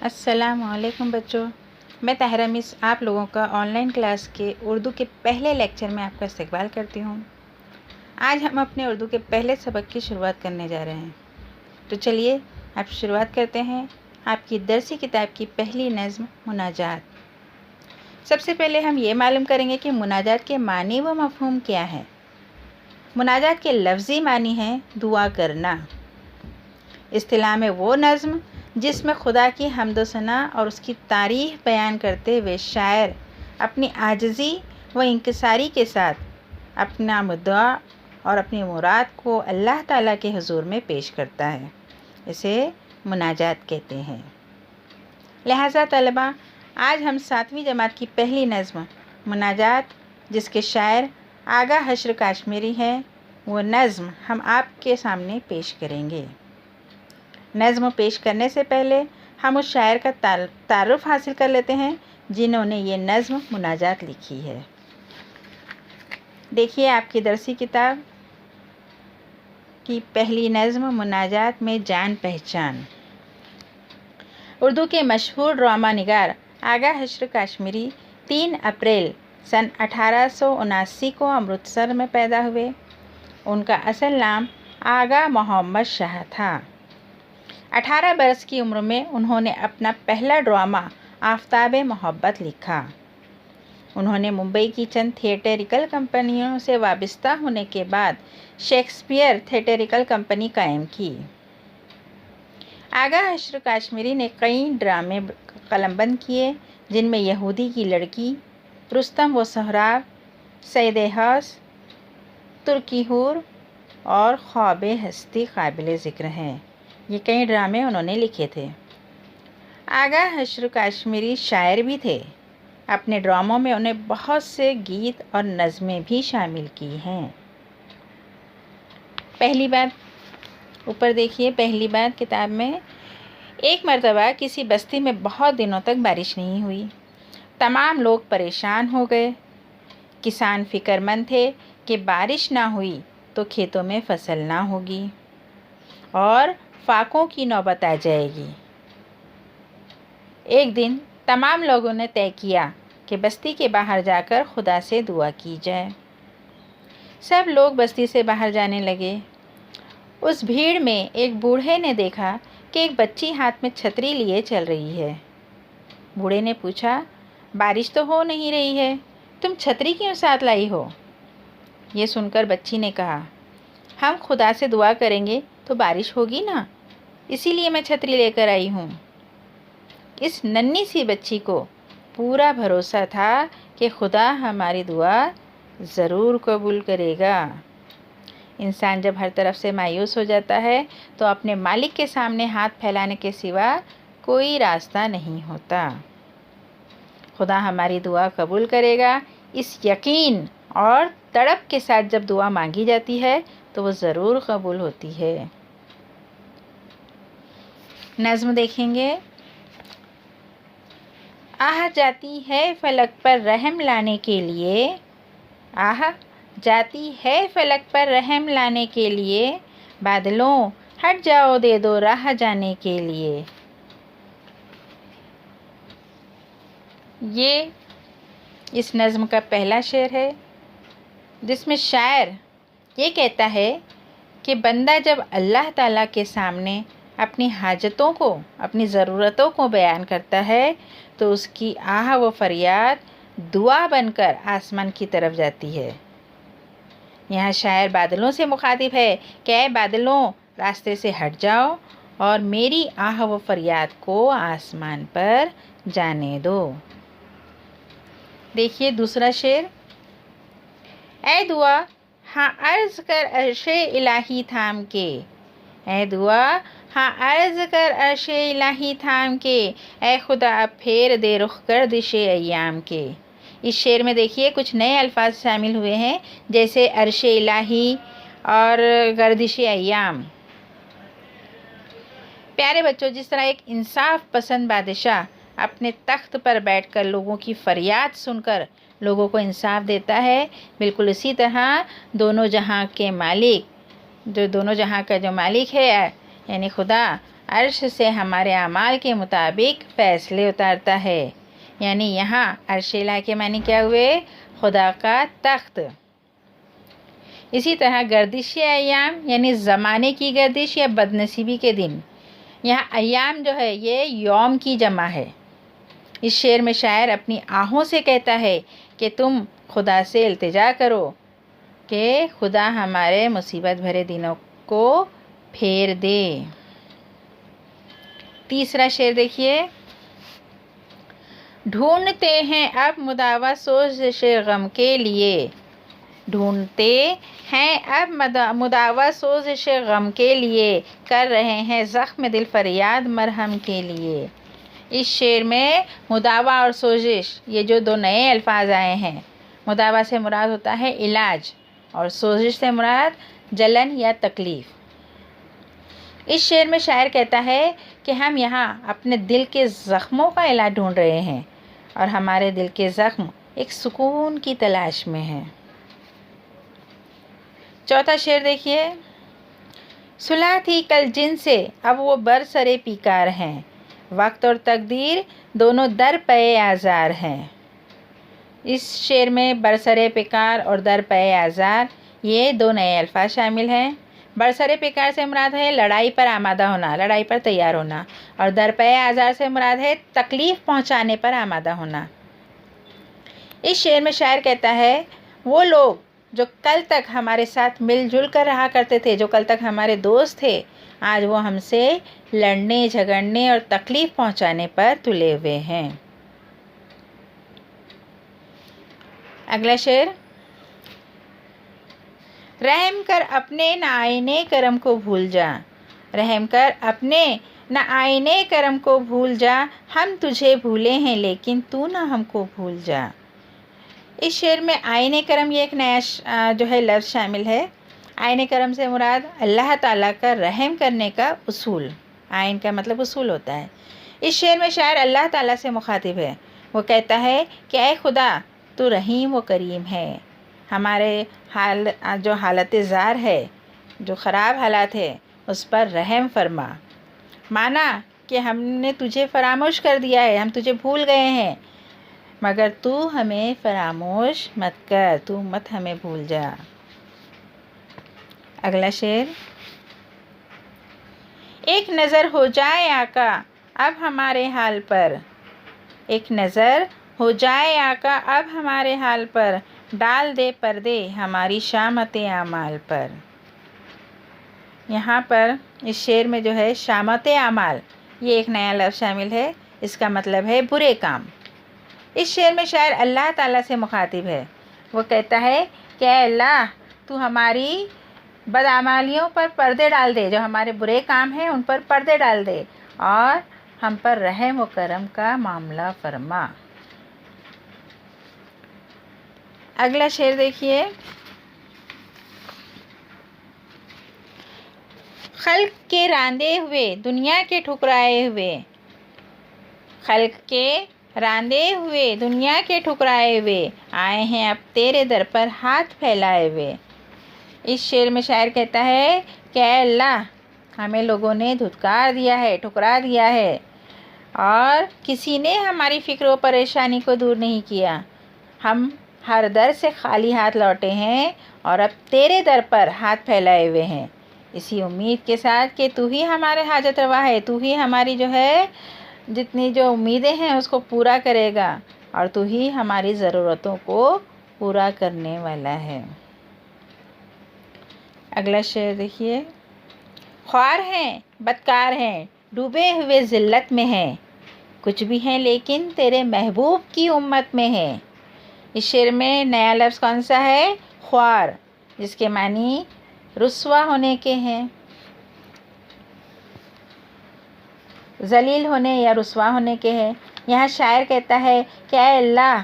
अस्सलामुअलैकुम बच्चों, मैं ताहिरा मिस आप लोगों का ऑनलाइन क्लास के उर्दू के पहले लेक्चर में आपका इस्तकबाल करती हूँ। आज हम अपने उर्दू के पहले सबक की शुरुआत करने जा रहे हैं। तो चलिए आप शुरुआत करते हैं आपकी दरसी किताब की पहली नज़्म मुनाजात। सबसे पहले हम ये मालूम करेंगे कि मुनाजात के मानी व मफ़हूम क्या है। मुनाजात के लफ्ज़ी मानी है दुआ करना। इस्तिलाह में वो नज़्म जिसमें खुदा की हम्द व सना और उसकी तारीफ़ बयान करते हुए शायर अपनी आजिज़ी व इंकिसारी के साथ अपना मुद्दा और अपनी मुराद को अल्लाह ताला के हुज़ूर में पेश करता है। इसे मुनाजात कहते हैं। लिहाजा तलबा, आज हम 7वीं जमात की पहली नज़्म मुनाजात, जिसके शायर आगा हश्र काश्मीरी हैं, वो नज़्म हम आपके सामने पेश करेंगे। नज़्म पेश करने से पहले हम उस शायर का तारुफ़ हासिल कर लेते हैं जिन्होंने ये नज़्म मुनाजात लिखी है। देखिए आपकी दरसी किताब की पहली नज़्म मुनाजात में जान पहचान। उर्दू के मशहूर ड्रामा निगार आगा हश्र काश्मीरी 3 अप्रैल सन 1879 को अमृतसर में पैदा हुए। उनका असल नाम आगा मोहम्मद शाह था। 18 बरस की उम्र में उन्होंने अपना पहला ड्रामा आफ़ताब मोहब्बत लिखा। उन्होंने मुंबई की चंद थिएटरिकल कंपनियों से वाबस्ता होने के बाद शेक्सपियर थिएटरिकल कंपनी कायम की। आगा हश्र काश्मीरी ने कई ड्रामे कलमबंद किए, जिनमें यहूदी की लड़की, रुस्तम व सोहराब, सैद हौस, तुर्की हूर और ख्वाब हस्ती काबिल ज़िक्र हैं। ये कई ड्रामे उन्होंने लिखे थे। आगा हश्र काश्मीरी शायर भी थे। अपने ड्रामों में उन्हें बहुत से गीत और नज़में भी शामिल की हैं। पहली बात ऊपर देखिए, पहली बात किताब में, एक मर्तबा किसी बस्ती में बहुत दिनों तक बारिश नहीं हुई। तमाम लोग परेशान हो गए। किसान फ़िक्रमंद थे कि बारिश ना हुई तो खेतों में फसल ना होगी और फाकों की नौबत आ जाएगी। एक दिन तमाम लोगों ने तय किया कि बस्ती के बाहर जाकर खुदा से दुआ की जाए। सब लोग बस्ती से बाहर जाने लगे। उस भीड़ में एक बूढ़े ने देखा कि एक बच्ची हाथ में छतरी लिए चल रही है। बूढ़े ने पूछा, बारिश तो हो नहीं रही है, तुम छतरी क्यों साथ लाई हो? ये सुनकर बच्ची ने कहा, हम खुदा से दुआ करेंगे तो बारिश होगी ना, इसीलिए मैं छतरी लेकर आई हूँ। इस नन्ही सी बच्ची को पूरा भरोसा था कि खुदा हमारी दुआ ज़रूर कबूल करेगा। इंसान जब हर तरफ से मायूस हो जाता है तो अपने मालिक के सामने हाथ फैलाने के सिवा कोई रास्ता नहीं होता। खुदा हमारी दुआ कबूल करेगा, इस यकीन और तड़प के साथ जब दुआ मांगी जाती है तो वो ज़रूर कबूल होती है। नज़्म देखेंगे। आह जाती है फलक पर रहम लाने के लिए, आह जाती है फलक पर रहम लाने के लिए, बादलों हट जाओ दे दो राह जाने के लिए। ये इस नज़्म का पहला शेर है, जिसमें शायर ये कहता है कि बंदा जब अल्लाह ताला के सामने अपनी हाजतों को, अपनी ज़रूरतों को बयान करता है तो उसकी आह व फरियाद दुआ बनकर आसमान की तरफ जाती है। यहाँ शायर बादलों से मुखातिब है कि ऐ बादलों, रास्ते से हट जाओ और मेरी आह व फरियाद को आसमान पर जाने दो। देखिए दूसरा शेर। ऐ दुआ हाँ अर्ज़ कर अर्शे इलाही थाम के, ऐ दुआ हाँ अर्ज़ कर अर्शे इलाही थाम के, ऐ खुदा अब फेर दे रुख गर्दिशे अय्याम के। इस शेर में देखिए कुछ नए अल्फाज शामिल हुए हैं, जैसे अर्शे इलाही और गर्दिशे अय्याम। प्यारे बच्चों, जिस तरह एक इंसाफ पसंद बादशाह अपने तख्त पर बैठकर लोगों की फरियाद सुनकर लोगों को इंसाफ देता है, बिल्कुल इसी तरह दोनों जहां का जो मालिक है यानी खुदा, अर्श से हमारे अमाल के मुताबिक फ़ैसले उतारता है। यानी यहाँ अर्श-ए-इलाही के मानी क्या हुए? खुदा का तख्त। इसी तरह गर्दिश अय्याम यानी ज़माने की गर्दिश या बदनसीबी के दिन। यहाँ अय्याम जो है ये यौम की जमा है। इस शेर में शायर अपनी आहों से कहता है कि तुम खुदा से इल्तिजा करो कि खुदा हमारे मुसीबत भरे दिनों को फेर दे। तीसरा शेर देखिए। ढूंढते हैं अब मुदावा सोज़िश गम के लिए, ढूंढते हैं अब मुदावा सोज़िश गम के लिए, कर रहे हैं ज़ख्म दिल फरियाद मरहम के लिए। इस शेर में मुदावा और सोजिश ये जो दो नए अल्फाज आए हैं। मुदावा से मुराद होता है इलाज और सोजिश से मुराद जलन या तकलीफ़। इस शेर में शायर कहता है कि हम यहाँ अपने दिल के ज़ख्मों का इलाज ढूंढ रहे हैं और हमारे दिल के ज़ख्म एक सुकून की तलाश में हैं। चौथा शेर देखिए। सुलह थी कल जिनसे अब वो बरसरे पीकार हैं, वक्त और तकदीर दोनों दर पे आज़ार हैं। इस शेर में बरसरे पिकार और दर पे आज़ार ये दो नए अल्फाज शामिल हैं। बरसरे पिकार से मुराद है लड़ाई पर आमादा होना, लड़ाई पर तैयार होना, और दर पे आज़ार से मुराद है तकलीफ़ पहुंचाने पर आमादा होना। इस शेर में शायर कहता है वो लोग जो कल तक हमारे साथ मिलजुल कर रहा करते थे, जो कल तक हमारे दोस्त थे, आज वो हमसे लड़ने झगड़ने और तकलीफ़ पहुंचाने पर तुले हुए हैं। अगला शेर। रहम कर अपने न आईने करम को भूल जा, रहम कर अपने न आईने करम को भूल जा, हम तुझे भूले हैं लेकिन तू ना हमको भूल जा। इस शेर में आईने करम ये एक नया जो है लफ्ज़ शामिल है। आईने करम से मुराद अल्लाह ताला का रहम करने का उसूल। आइन का मतलब उसूल होता है। इस शेर में शायर अल्लाह ताला से मुखातिब है। वो कहता है कि ऐ खुदा तू रहीम व करीम है, हमारे जो हालत ज़ार है, जो ख़राब हालात है, उस पर रहम फरमा। माना कि हमने तुझे फरामोश कर दिया है, हम तुझे भूल गए हैं, मगर तू हमें फरामोश मत कर, तू मत हमें भूल जा। अगला शेर। एक नज़र हो जाए आका अब हमारे हाल पर, एक नज़र हो जाए आका अब हमारे हाल पर, डाल दे पर्दे हमारी शामत आमाल पर। यहाँ पर इस शेर में जो है शामत आमाल ये एक नया लफ्ज़ शामिल है। इसका मतलब है बुरे काम। इस शेर में शायर अल्लाह ताला से मुखातिब है। वो कहता है कि अल्लाह तू हमारी बदआमालियों पर पर्दे डाल दे, जो हमारे बुरे काम हैं उन पर पर्दे डाल दे और हम पर रहम व करम का मामला फरमा। अगला शेर देखिए। खल्क के रांदे हुए दुनिया के ठुकराए हुए, खल्क के रांदे हुए दुनिया के ठुकराए हुए, आए हैं अब तेरे दर पर हाथ फैलाए हुए। इस शेर में शायर कहता है कि अल्लाह हमें लोगों ने धुतकार दिया है, ठुकरा दिया है और किसी ने हमारी फ़िक्र व परेशानी को दूर नहीं किया। हम हर दर से खाली हाथ लौटे हैं और अब तेरे दर पर हाथ फैलाए हुए हैं, इसी उम्मीद के साथ कि तू ही हमारे हाजत रवा है, तू ही हमारी जो है जितनी जो उम्मीदें हैं उसको पूरा करेगा और तू ही हमारी ज़रूरतों को पूरा करने वाला है। अगला शेर देखिए। ख्वार हैं बदकार हैं डूबे हुए ज़िल्लत में हैं, कुछ भी हैं लेकिन तेरे महबूब की उम्मत में हैं। इस शेर में नया लफ्ज़ कौन सा है? ख्वार, जिसके मानी रुस्वा होने के हैं, ज़लील होने या रुस्वा होने के हैं। यहाँ शायर कहता है कि ऐ अल्लाह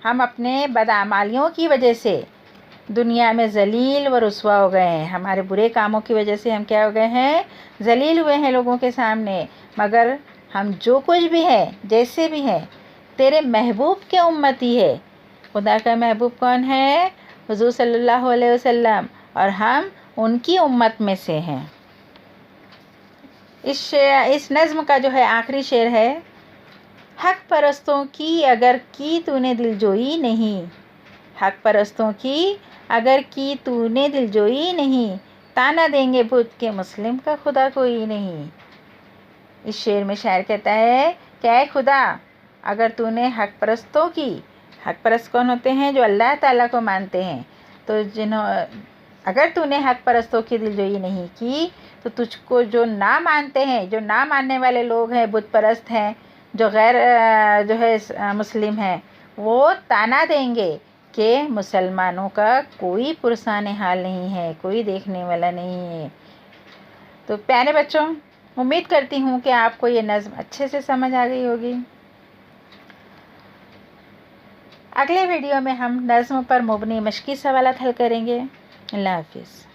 हम अपने बदआमालियों की वजह से दुनिया में ज़लील व रुस्वा हो गए हैं, हमारे बुरे कामों की वजह से हम क्या हो गए हैं? ज़लील हुए हैं लोगों के सामने। मगर हम जो कुछ भी हैं, जैसे भी हैं, तेरे महबूब के उम्मती है। खुदा का महबूब कौन है? हुज़ूर सल्लल्लाहु अलैहि वसल्लम, और हम उनकी उम्मत में से हैं। इस नज़्म का जो है आखिरी शेर है, हक परस्तों की अगर की तूने दिलजोई नहीं, हक परस्तों की अगर की तूने दिलजोई नहीं, ताना देंगे बुत के मुस्लिम का खुदा कोई नहीं। इस शेर में शायर कहता है कि ऐ खुदा, अगर तूने हक परस्तों की, हक परस्त कौन होते हैं? जो अल्लाह ताला को मानते हैं। तो अगर तूने हक परस्तों की दिलजोई नहीं की, तो तुझको जो ना मानते हैं, जो ना मानने वाले लोग हैं, बुत परस्त हैं, जो गैर जो है मुस्लिम हैं, वो ताना देंगे कि मुसलमानों का कोई पुरसाने हाल नहीं है, कोई देखने वाला नहीं है। तो प्यारे बच्चों, उम्मीद करती हूँ कि आपको ये नज़्म अच्छे से समझ आ गई होगी। अगले वीडियो में हम नज़्म पर मुबनी मश्की सवालात हल करेंगे। अल्लाह हाफिज़।